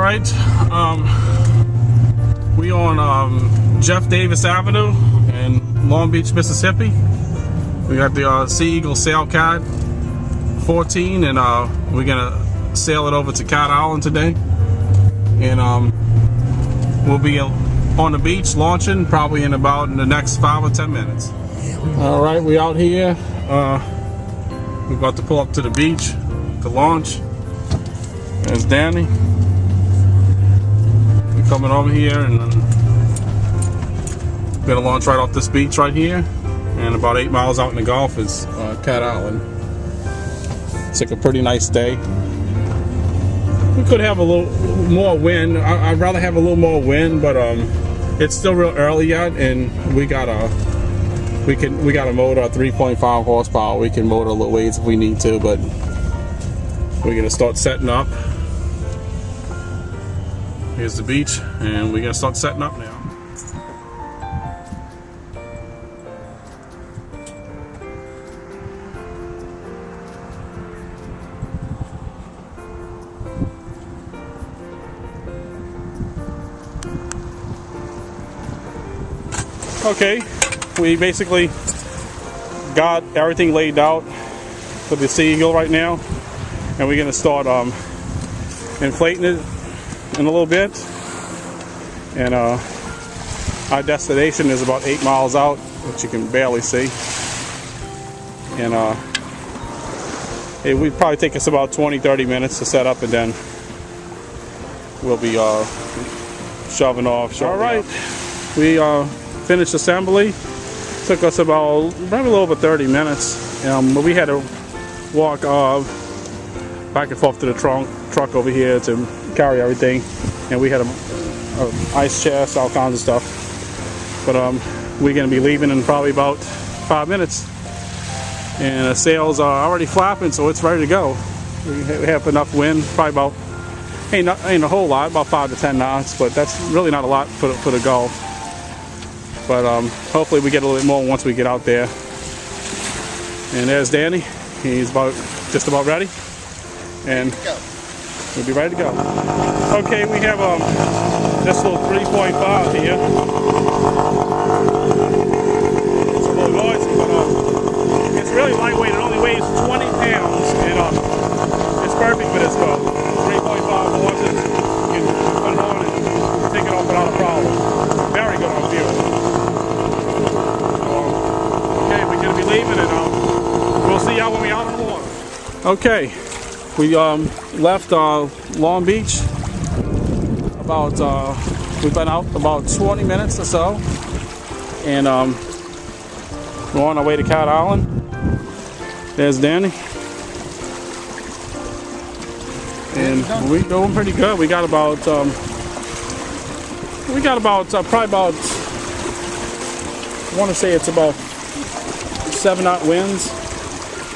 right, we on Jeff Davis Avenue in Long Beach, Mississippi. We got the SeaEagle SailCat 14, and we're gonna sail it over to Cat Island today, and we'll be on the beach launching probably in the next 5 or 10 minutes. All right, we out here. We're about to pull up to the beach to launch. There's Danny. We're coming over here and we're gonna launch right off this beach right here, and about 8 miles out in the Gulf is Cat Island. It's like a pretty nice day. We could have a little more wind. I'd rather have a little more wind, but it's still real early yet, and we got a motor, 3.5 horsepower. We can motor a little ways if we need to, but we're gonna start setting up. Here's the beach, and we're gonna start setting up now. Okay, we basically got everything laid out for the SeaEagle right now, and we're gonna start inflating it in a little bit, and our destination is about 8 miles out, which you can barely see, and it would probably take us about 20-30 minutes to set up, and then we'll be shoving off. All right, we finished assembly. Took us about probably a little over 30 minutes, but we had to walk back and forth to the truck over here to carry everything, and we had a ice chest, all kinds of stuff. But we're going to be leaving in probably about 5 minutes, and the sails are already flapping, so it's ready to go. We have enough wind, probably about ain't a whole lot, about 5 to 10 knots, but that's really not a lot for the Gulf. But hopefully we get a little bit more once we get out there. And there's Danny. He's just about ready, and we'll be ready to go. Okay, we have this little 3.5 here. It's a little noisy, but it's really lightweight. It only weighs 20 pounds, and it's perfect for this boat. 3.5 horses. You can put it on and take it off without a problem. Very good on fuel. Okay, we're going to be leaving, and we'll see y'all when we're out on the water. Okay, we left Long Beach we've been out about 20 minutes or so, and we're on our way to Cat Island. There's Danny, and we're doing pretty good. We got about probably about, I want to say it's about 7-knot winds.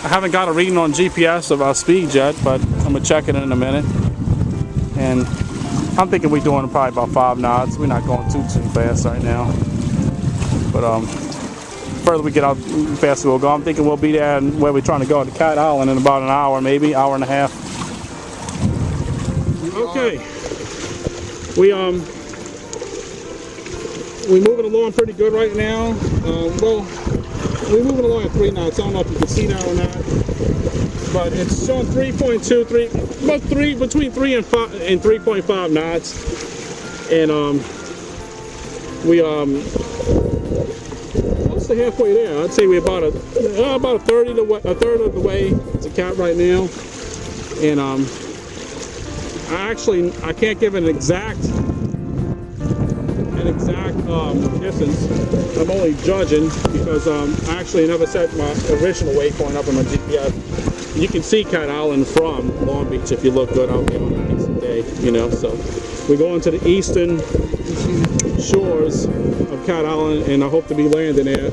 I haven't got a reading on GPS of our speed yet, but I'm gonna check it in a minute. And I'm thinking we're doing probably about 5 knots. We're not going too fast right now. But further we get out, faster we'll go. I'm thinking we'll be there where we're trying to go to Cat Island in about an hour, maybe hour and a half. Okay, we're moving along pretty good right now. Well, we're moving along at 3 knots. I don't know if you can see that or not, but it's showing 3.2, between 3 and 5 and 3.5 knots, and we close to halfway there. I'd say we're about a third of the way to Cat right now, and I can't give an exact distance. I'm only judging because I actually never set my original waypoint up on my GPS. You can see Cat Island from Long Beach if you look good out there on a decent day, you know. So we're going to the eastern shores of Cat Island, and I hope to be landing there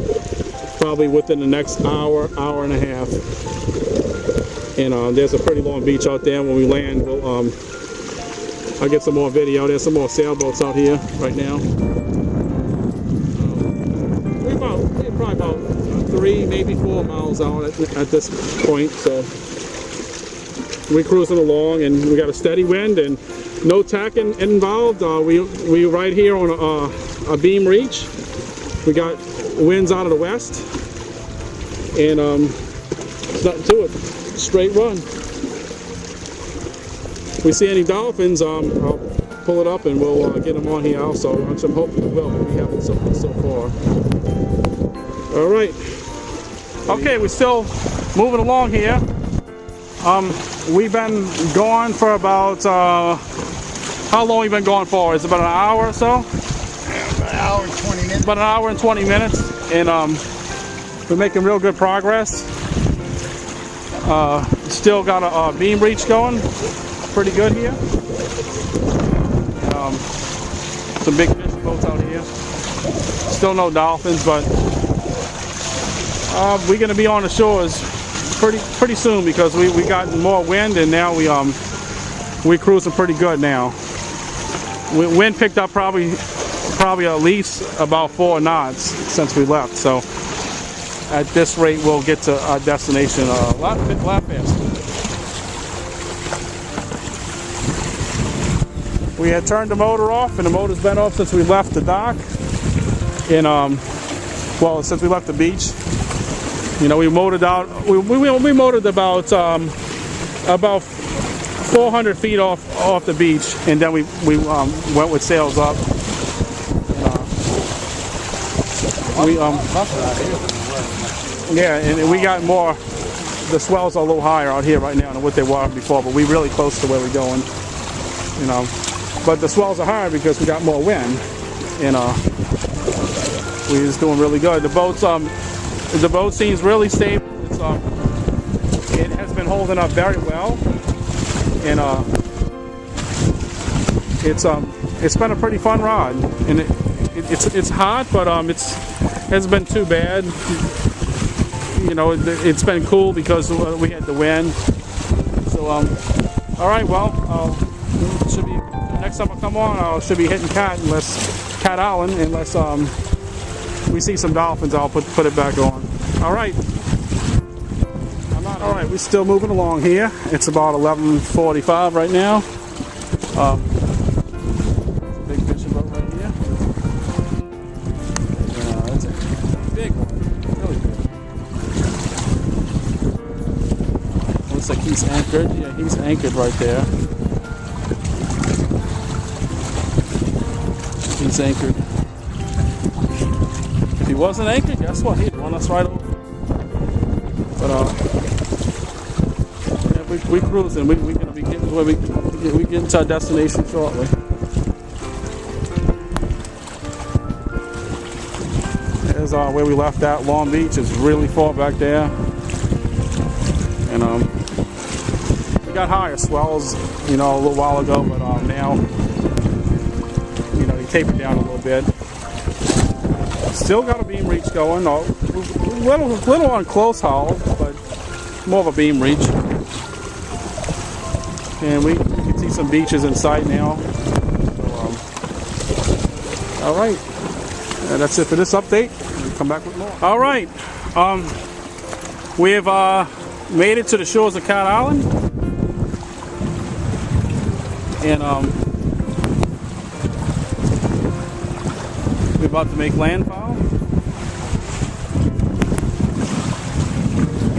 probably within the next hour and a half. And there's a pretty long beach out there. When we land, I'll get some more video. There's some more sailboats out here right now. We're probably about 3, maybe 4 miles out at this point. So we cruising along, and we got a steady wind and no tack involved. We right here on a beam reach. We got winds out of the west, and there's nothing to it. Straight run. If we see any dolphins, I'll pull it up and we'll get them on here also, which I'm hoping we will, but we haven't so far. All right. Okay, we're still moving along here. We've been gone for about, how long we been going for? Is it about an hour or so? About an hour and 20 minutes. About an hour and 20 minutes, and we're making real good progress. Still got a beam reach going, pretty good here. Some big fishing boats out here. Still no dolphins, but we're going to be on the shores pretty soon because we got more wind, and now we cruising pretty good now. Wind picked up probably at least about 4 knots since we left. So at this rate, we'll get to our destination a lot faster. We had turned the motor off, and the motor's been off since we left the dock. And well, since we left the beach. You know, we motored out. We motored about 400 feet off the beach, and then we went with sails up. Yeah, and we got more. The swells are a little higher out here right now than what they were before, but we're really close to where we're going. You know, but the swells are higher because we got more wind. You know, we're just doing really good. The boat seems really stable. It has been holding up very well, and it's been a pretty fun ride. And it's hot, but it hasn't been too bad. You know, it's been cool because we had the wind. So all right, well, should be next time I come on, I should be hitting Cat Island unless we see some dolphins. I'll put it back on. All right. All right, we're still moving along here. It's about 11:45 right now. Big fishing boat right here. That's a big one, really big. Looks like he's anchored. Yeah, he's anchored right there. He's anchored. If he wasn't anchored, guess what? He'd run us right over. But yeah, we cruising. We're gonna be getting where we get to our destination shortly. There's where we left at Long Beach. It's really far back there, and we got higher swells, you know, a little while ago, but now, you know, they tapered down a little bit. Still got a beam reach going. Little on close haul, but more of a beam reach. And we can see some beaches in sight now. So, all right, and that's it for this update. We'll come back with more. All right, we've made it to the shores of Cat Island, and we're about to make landfall.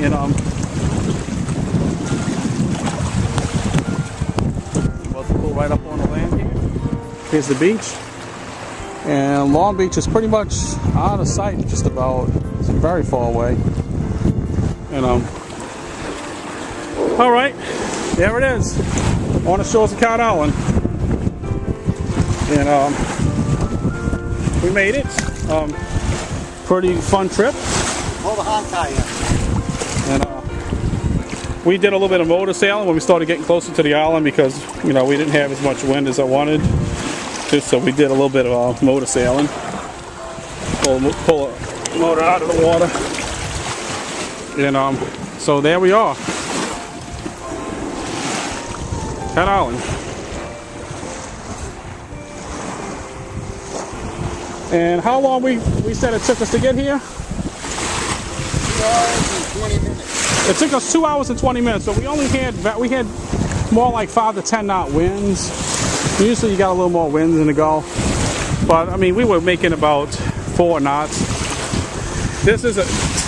And about to pull right up on the land here. Here's the beach, and Long Beach is pretty much out of sight. Just about, it's very far away. And all right, there it is on the shores of Cat Island, and we made it. Pretty fun trip. Hold the hog tie in. And we did a little bit of motor sailing when we started getting closer to the island because, you know, we didn't have as much wind as I wanted. So we did a little bit of motor sailing. Pull a motor out of the water. And so there we are. Cat Island. And how long we said it took us to get here? 2 hours and 20 minutes. It took us 2 hours and 20 minutes, so we had more like 5 to 10 knot winds. Usually you got a little more winds in the Gulf, but I mean we were making about 4 knots. This is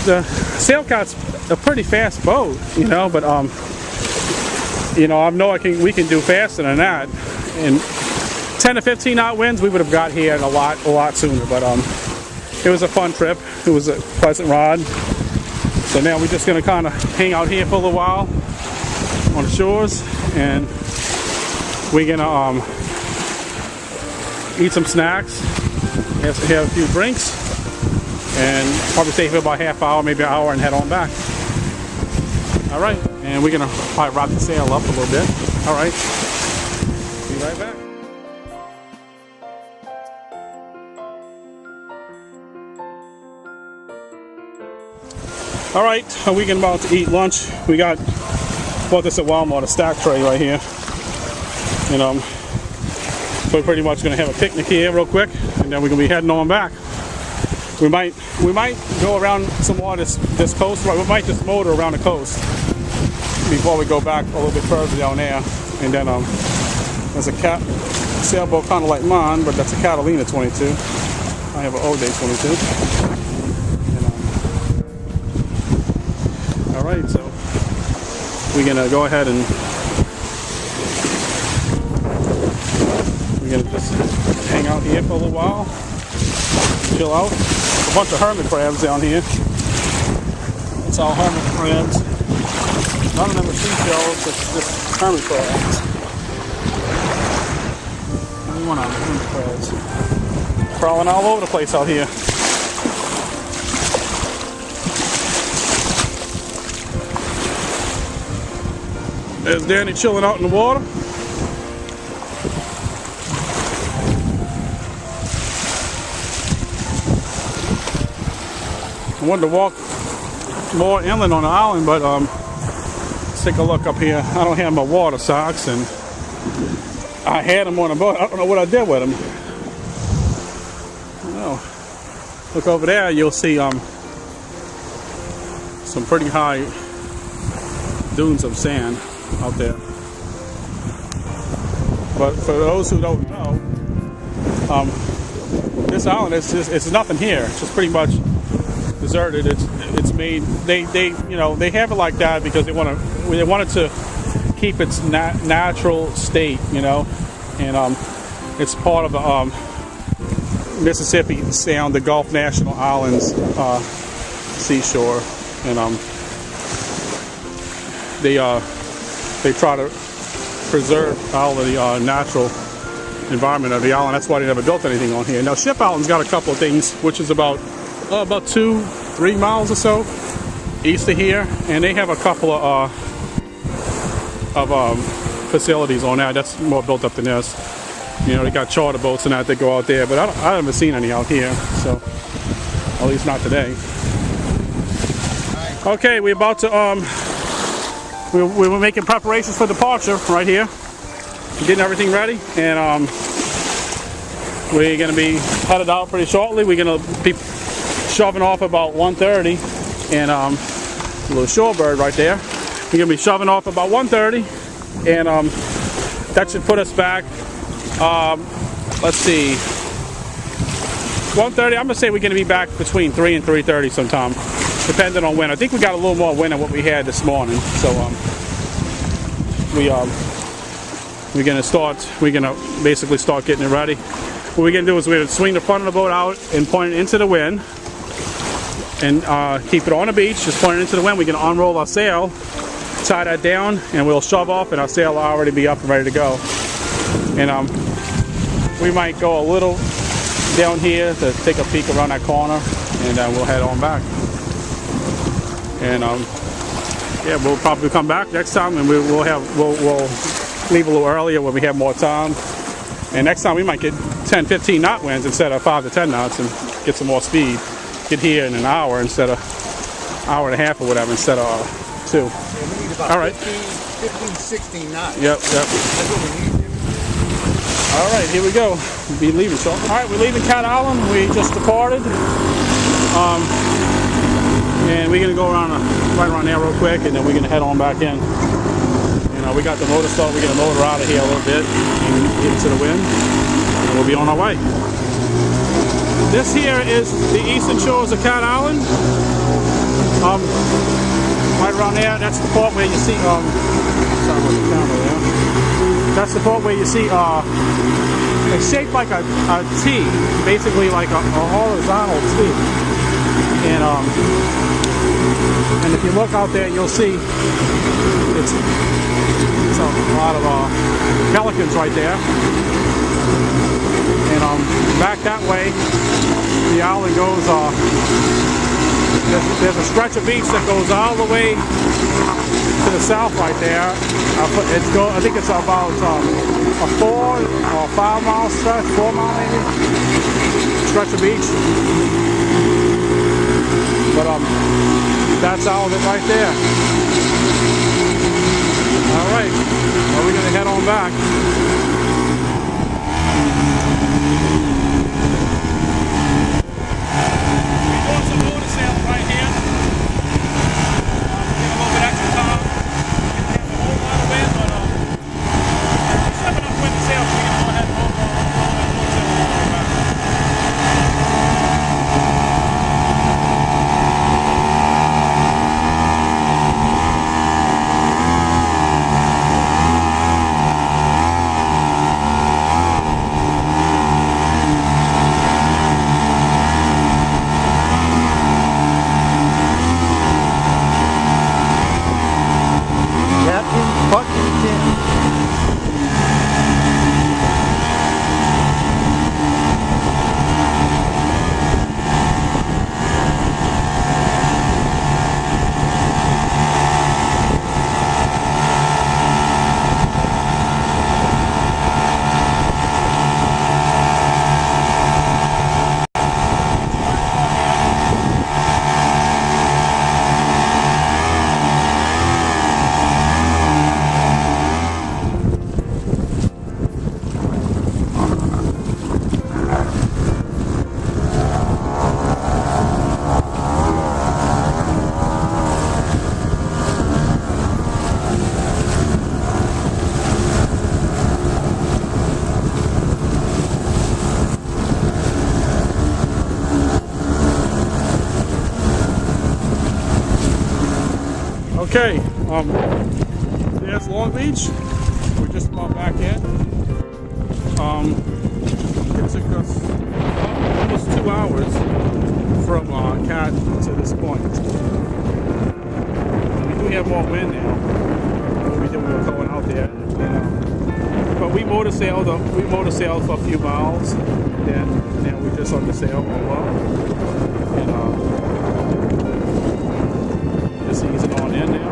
the SailCat's a pretty fast boat, you know, but you know, I know we can do faster than that. And 10 to 15 knot winds, we would have got here a lot sooner. But it was a fun trip. It was a pleasant ride. So now we're just gonna kind of hang out here for a little while on the shores, and we're gonna eat some snacks, have a few drinks, and probably stay here about half hour, maybe an hour, and head on back. All right, and we're gonna probably wrap the sail up a little bit. All right, be right back. All right, we're about to eat lunch. We bought this at Walmart, a stack tray right here. And so we're pretty much gonna have a picnic here real quick, and then we're gonna be heading on back. We might go around some more this coast. Right, we might just motor around the coast before we go back a little bit further down there. And then there's a sailboat kind of like mine, but that's a Catalina 22. I have an Oday 22. And, all right, so we're gonna go ahead and we're gonna just hang out here for a little while, chill out. A bunch of hermit crabs down here. It's all hermit crabs. None of them are seashells, it's just hermit crabs. Only one of them, hermit crabs. Crawling all over the place out here. There's Danny chilling out in the water. I wanted to walk more inland on the island, but let's take a look up here. I don't have my water socks, and I had them on the boat. I don't know what I did with them. Oh, look over there. You'll see some pretty high dunes of sand out there. But for those who don't know, this island it's nothing here. It's just pretty much deserted. It's made. They have it like that because they wanted to keep its natural state, you know, and it's part of the Mississippi Sound, the Gulf National Islands seashore, and they try to preserve all of the natural environment of the island. That's why they never built anything on here. Now Ship Island's got a couple of things, which is about 2-3 miles or so east of here, and they have a couple of facilities on that. That's more built up than this. You know, they got charter boats and that that go out there, but I haven't seen any out here, so at least not today. Okay, we're about to we're making preparations for departure right here. We're getting everything ready, and we're going to be headed out pretty shortly. We're going to be shoving off about 1:30, and a little shorebird right there. We're going to be shoving off about 1:30, and that should put us back, let's see, 1:30. I'm going to say we're going to be back between 3 and 3:30 sometime, depending on wind. I think we got a little more wind than what we had this morning, so we're going to basically start getting it ready. What we're going to do is we're going to swing the front of the boat out and point it into the wind, and keep it on the beach, just point it into the wind. We're going to unroll our sail, tie that down, and we'll shove off, and our sail will already be up and ready to go. And we might go a little down here to take a peek around that corner, and we'll head on back. And yeah, we'll probably come back next time, and we'll leave a little earlier when we have more time. And next time we might get 10-15 knot winds instead of 5 to 10 knots, and get some more speed. Get here in an hour instead of hour and a half or whatever, instead of 2. Yeah, we need about all right. 15-16 knots. Yep. That's what we need. All right, here we go. We'll be leaving shortly. All right, we're leaving Cat Island. We just departed. And we're going to go around a right around there real quick, and then we're gonna head on back in. You know, we got the motor start. We're gonna motor out of here a little bit and get into the wind, and we'll be on our way. This here is the eastern shores of Cat Island. Right around there, that's the part where you see. Sorry about the camera there. That's the part where you see. It's shaped like a T, basically like a horizontal T. And if you look out there, you'll see it's a lot of pelicans right there. And back that way, the island goes. There's a stretch of beach that goes all the way to the south right there. I think it's about a 4 or 5 mile stretch, 4 mile maybe, stretch of beach. But that's all of it right there. All right, well, we're gonna head on back. We're doing some motor sailing right here. Take a little bit extra time. We have a whole lot of wind, but there's not enough wind to sail, so we can go ahead and motor sail on the way back. Okay, there's Long Beach. We're just about back in. It took us almost 2 hours from Cat to this point. We do have more wind now. We were going out there, but we motor sailed for a few miles. Then we just on the sail over, and just easing on in now.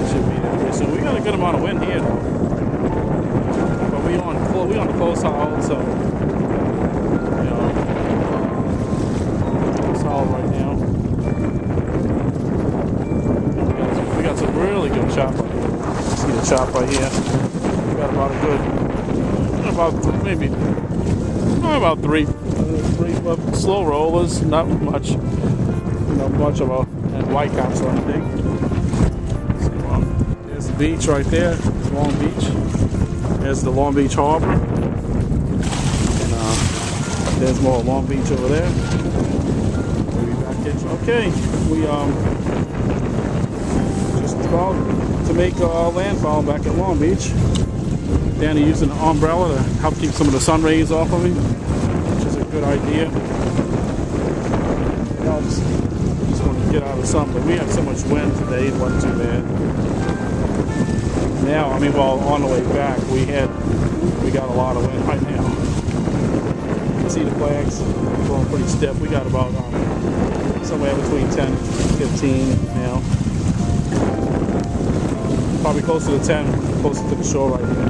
Should be there. So we got a good amount of wind here, but we on the close haul, so you know, close haul right now. We got some really good chop. See the chop right here. We got about a good, about three slow rollers, not much. Much of a white caps or anything. So, there's the beach right there, Long Beach. There's the Long Beach Harbor, and there's more Long Beach over there. We'll be back in. Okay, we just about to make landfall back at Long Beach. Danny using an umbrella to help keep some of the sun rays off of me, which is a good idea. It helps. Get out of sun, but we have so much wind today, it wasn't too bad. Now, on the way back, we got a lot of wind right now. You can see the flags going pretty stiff. We got about somewhere between 10 and 15 now. Probably closer to 10, closer to the shore right here.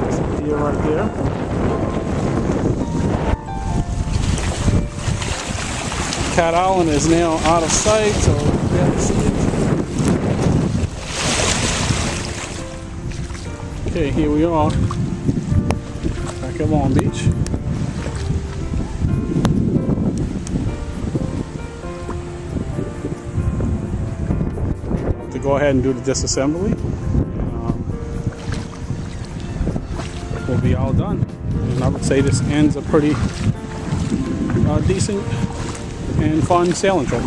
There's a pier right there. Cat Island is now out of sight, so you can't see it. Okay, here we are, back at Long Beach. go ahead and do the disassembly. We'll be all done. And I would say this ends a pretty decent and fun sailing trip.